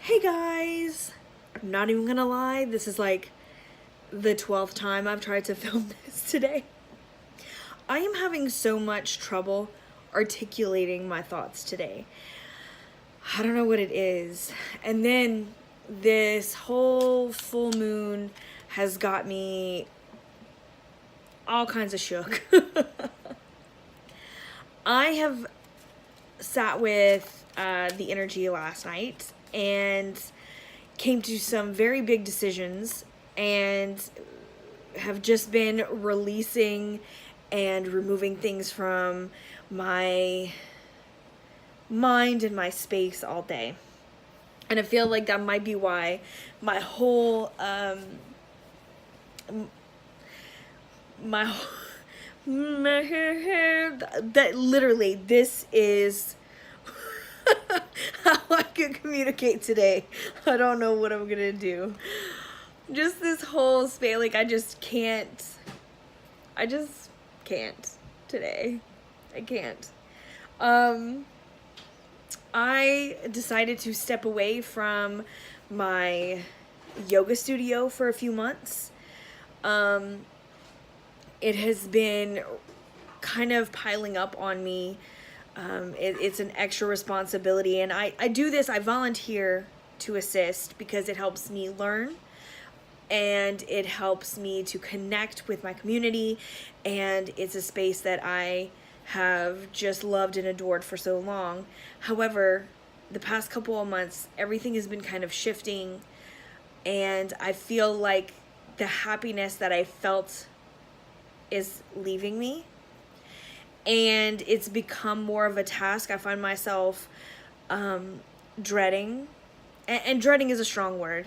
Hey guys! I'm not even gonna lie, this is like the 12th time I've tried to film this today. I am having so much trouble articulating my thoughts today. I don't know what it is. And then this whole full moon has got me all kinds of shook. I have sat with the energy last night and came to some very big decisions and have just been releasing and removing things from my mind and my space all day. And I feel like that might be why my whole that literally this is how I can communicate today. I don't know what I'm gonna do. Just this whole space, like I just can't today. I can't. I decided to step away from my yoga studio for a few months. It has been kind of piling up on me. It's an extra responsibility, and I do this, I volunteer to assist because it helps me learn and it helps me to connect with my community, and it's a space that I have just loved and adored for so long. However, the past couple of months, everything has been kind of shifting, and I feel like the happiness that I felt is leaving me, and it's become more of a task. I find myself dreading, and dreading is a strong word,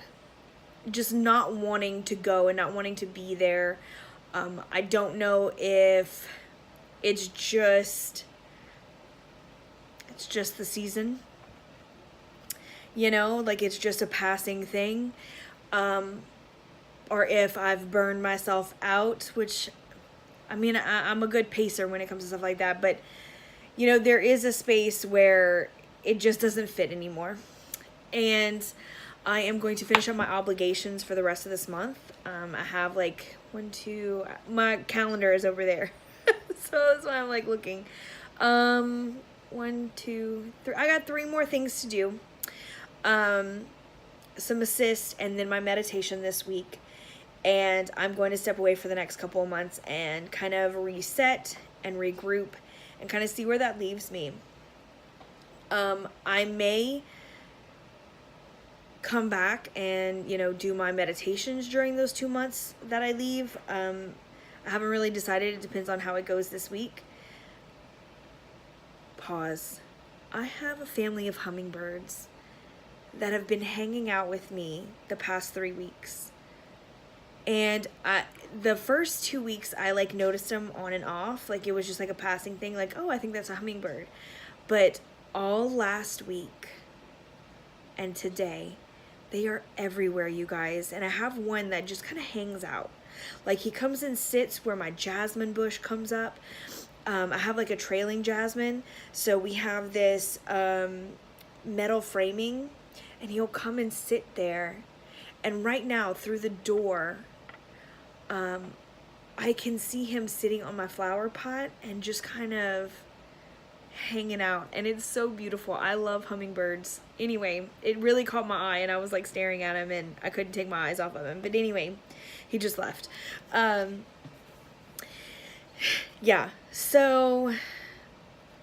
just not wanting to go and not wanting to be there. I don't know if it's just the season, you know, like it's just a passing thing, or if I've burned myself out, which I mean, I'm a good pacer when it comes to stuff like that, but you know, there is a space where it just doesn't fit anymore. And I am going to finish up my obligations for the rest of this month. I have like my calendar is over there. So that's why I'm like looking. 1, 2, 3. I got 3 more things to do. Some assist and then my meditation this week. And I'm going to step away for the next couple of months and kind of reset and regroup and kind of see where that leaves me. I may come back and, you know, do my meditations during those 2 months that I leave. I haven't really decided. It depends on how it goes this week. Pause. I have a family of hummingbirds that have been hanging out with me the past 3 weeks. And the first 2 weeks, I like noticed them on and off. Like it was just like a passing thing. Like, oh, I think that's a hummingbird. But all last week and today, they are everywhere, you guys. And I have one that just kind of hangs out. Like he comes and sits where my jasmine bush comes up. I have like a trailing jasmine. So we have this metal framing, and he'll come and sit there. And right now through the door, I can see him sitting on my flower pot and just kind of hanging out, and it's so beautiful. I love hummingbirds. Anyway, it really caught my eye, and I was like staring at him and I couldn't take my eyes off of him. But anyway, he just left. Yeah, so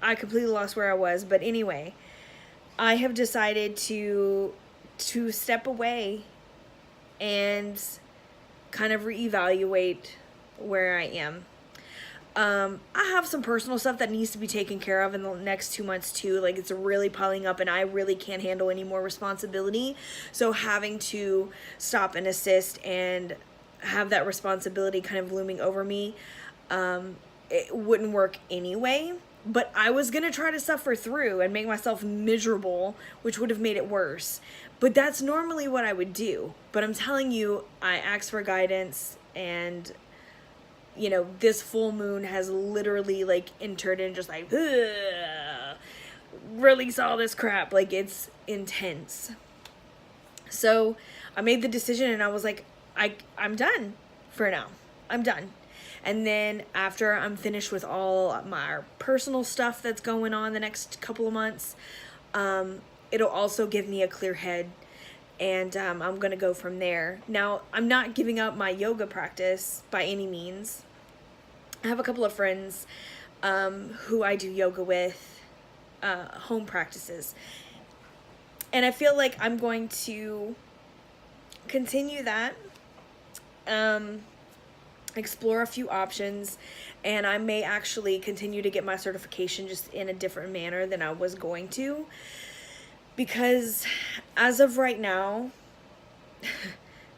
I completely lost where I was, but anyway, I have decided to step away and kind of reevaluate where I am. I have some personal stuff that needs to be taken care of in the next 2 months too. Like it's really piling up and I really can't handle any more responsibility. So having to stop and assist and have that responsibility kind of looming over me, it wouldn't work anyway. But I was going to try to suffer through and make myself miserable, which would have made it worse. But that's normally what I would do. But I'm telling you, I asked for guidance, and you know, this full moon has literally like entered and just like release all this crap. Like it's intense. So I made the decision and I was like, I'm done for now. I'm done. And then after I'm finished with all my personal stuff that's going on the next couple of months, it'll also give me a clear head, and I'm going to go from there. Now, I'm not giving up my yoga practice by any means. I have a couple of friends who I do yoga with, home practices. And I feel like I'm going to continue that, explore a few options, and I may actually continue to get my certification just in a different manner than I was going to. Because as of right now,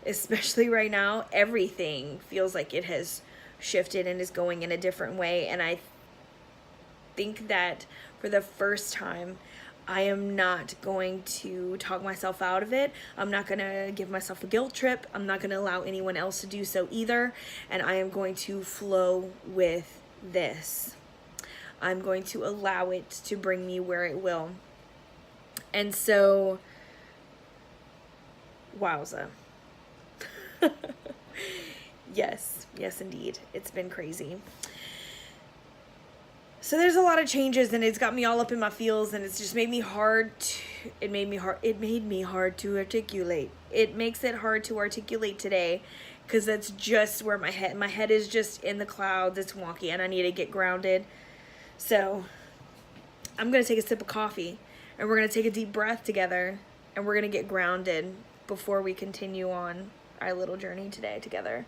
especially right now, everything feels like it has shifted and is going in a different way. And I think that for the first time, I am not going to talk myself out of it. I'm not going to give myself a guilt trip. I'm not going to allow anyone else to do so either. And I am going to flow with this. I'm going to allow it to bring me where it will. And so, wowza. Yes, indeed. It's been crazy. So there's a lot of changes, and it's got me all up in my feels, and it's just made me hard to, it made me hard to articulate. It makes it hard to articulate today, because that's just where my head is just in the clouds. It's wonky, and I need to get grounded. So I'm going to take a sip of coffee, and we're going to take a deep breath together, and we're going to get grounded before we continue on our little journey today together.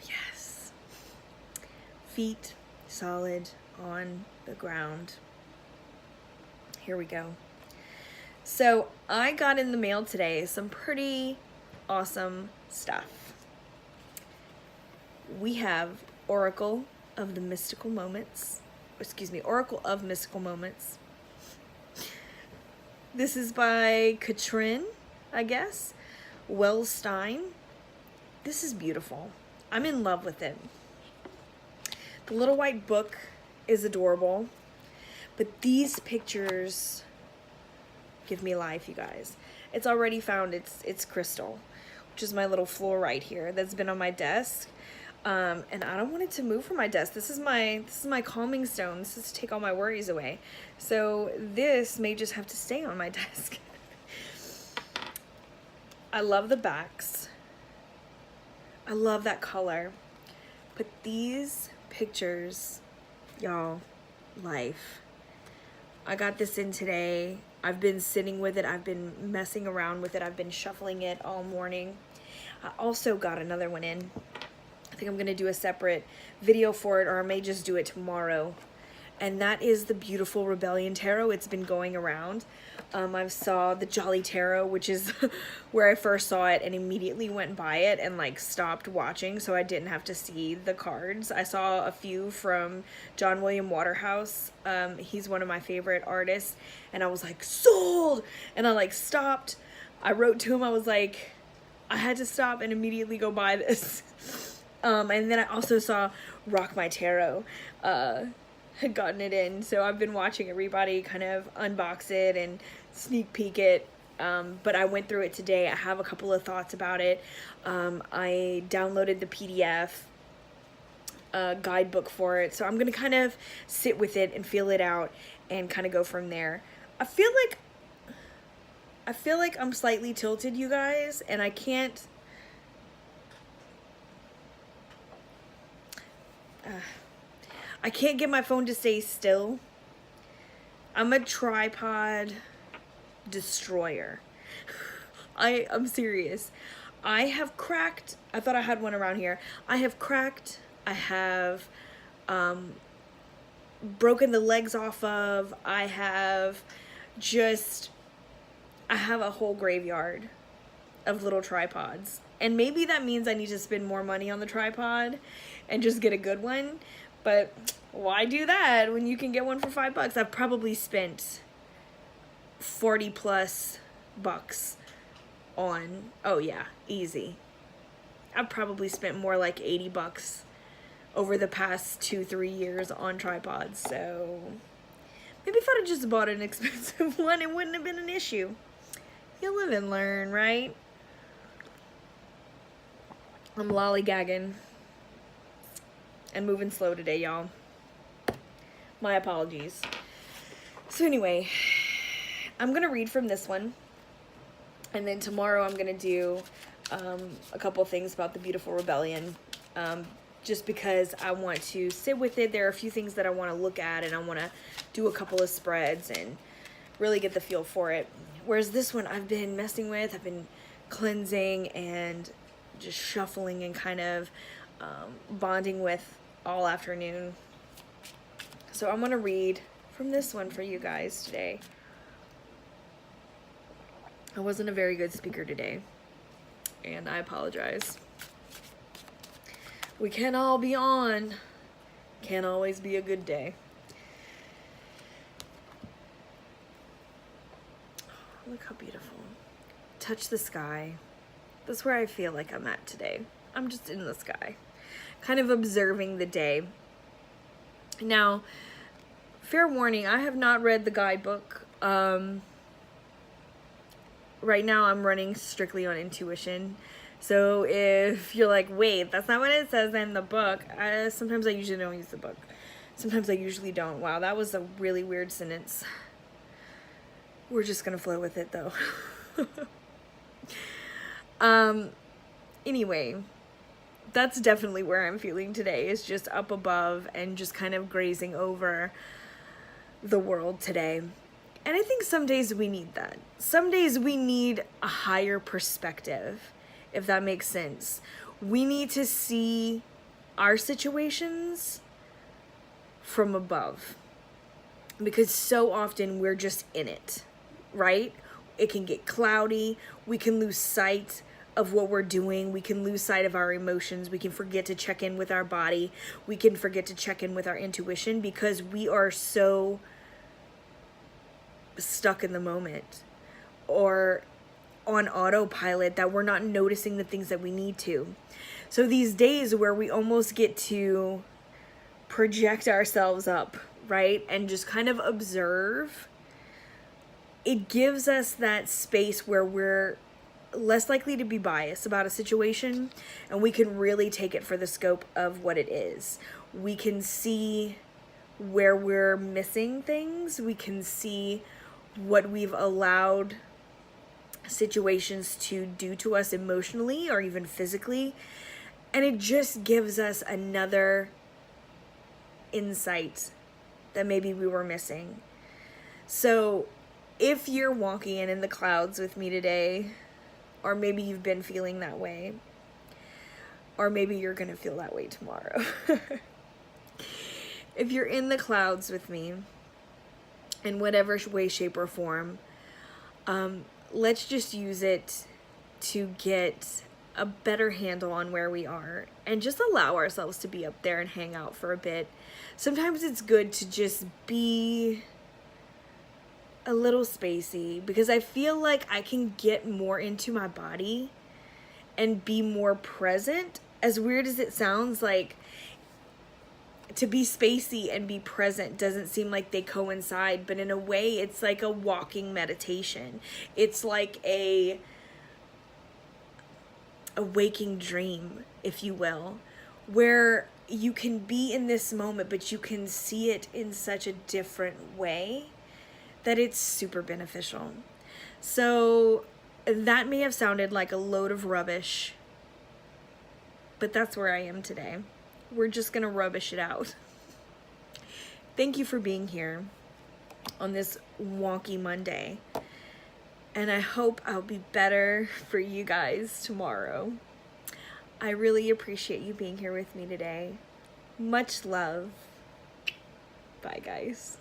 Yes. Feet solid on the ground. Here we go. So I got in the mail today some pretty awesome stuff. We have Oracle of Mystical Moments. This is by Katrin, I guess, Wellstein. This is beautiful. I'm in love with it. The little white book is adorable, but these pictures give me life, you guys. It's already found its crystal, which is my little fluorite here that's been on my desk. And I don't want it to move from my desk. This is my calming stone. This is to take all my worries away. So this may just have to stay on my desk. I love the backs. I love that color. But these pictures, y'all, life. I got this in today. I've been sitting with it. I've been messing around with it. I've been shuffling it all morning. I also got another one in. I think I'm going to do a separate video for it, or I may just do it tomorrow. And that is the beautiful Rebellion Tarot. It's been going around. I saw the Jolly Tarot, which is where I first saw it, and immediately went by it and like stopped watching so I didn't have to see the cards. I saw a few from John William Waterhouse. He's one of my favorite artists, and I was like, sold! And I like stopped. I wrote to him. I was like, I had to stop and immediately go buy this. And then I also saw Rock My Tarot had gotten it in, so I've been watching everybody kind of unbox it and sneak peek it, but I went through it today. I have a couple of thoughts about it. I downloaded the PDF guidebook for it, so I'm gonna kind of sit with it and feel it out and kind of go from there. I feel like I'm slightly tilted, you guys, and I can't get my phone to stay still. I'm a tripod destroyer. I'm serious. I have cracked, I thought I had one around here. I have broken the legs off of. I have a whole graveyard of little tripods. And maybe that means I need to spend more money on the tripod and just get a good one. But why do that when you can get one for $5? I've probably spent 40 plus bucks on, oh yeah, easy. I've probably spent more like 80 bucks over the past 2-3 years on tripods. So maybe if I'd have just bought an expensive one, it wouldn't have been an issue. You live and learn, right? I'm lollygagging and moving slow today, y'all. My apologies. So anyway, I'm gonna read from this one, and then tomorrow I'm gonna do a couple things about the Beautiful Rebellion, just because I want to sit with it. There are a few things that I want to look at, and I want to do a couple of spreads and really get the feel for it. Whereas this one I've been messing with, I've been cleansing and just shuffling and kind of bonding with all afternoon. So I'm going to read from this one for you guys today. I wasn't a very good speaker today, and I apologize. We can't all be on. Can't always be a good day. Oh, look how beautiful. Touch the sky. That's where I feel like I'm at today. I'm just in the sky, kind of observing the day. Now, fair warning, I have not read the guidebook. Right now I'm running strictly on intuition. So if you're like, wait, that's not what it says in the book, sometimes I usually don't use the book. Sometimes I usually don't. Wow, that was a really weird sentence. We're just gonna flow with it though. Anyway, that's definitely where I'm feeling today, is just up above and just kind of grazing over the world today. And I think some days we need that. Some days we need a higher perspective, if that makes sense. We need to see our situations from above, because so often we're just in it, right? It can get cloudy. We can lose sight of what we're doing. We can lose sight of our emotions. We can forget to check in with our body. We can forget to check in with our intuition because we are so stuck in the moment or on autopilot that we're not noticing the things that we need to. So these days where we almost get to project ourselves up, right, and just kind of observe, it gives us that space where we're less likely to be biased about a situation, and we can really take it for the scope of what it is. We can see where we're missing things. We can see what we've allowed situations to do to us emotionally or even physically, and it just gives us another insight that maybe we were missing. So if you're walking in the clouds with me today, or maybe you've been feeling that way, or maybe you're gonna feel that way tomorrow. If you're in the clouds with me in whatever way, shape, or form, let's just use it to get a better handle on where we are and just allow ourselves to be up there and hang out for a bit. Sometimes it's good to just be a little spacey, because I feel like I can get more into my body and be more present. As weird as it sounds, like, to be spacey and be present doesn't seem like they coincide, but in a way it's like a walking meditation. It's like a waking dream, if you will, where you can be in this moment, but you can see it in such a different way that it's super beneficial. So that may have sounded like a load of rubbish, but that's where I am today. We're just gonna rubbish it out. Thank you for being here on this wonky Monday, and I hope I'll be better for you guys tomorrow. I really appreciate you being here with me today. Much love. Bye, guys.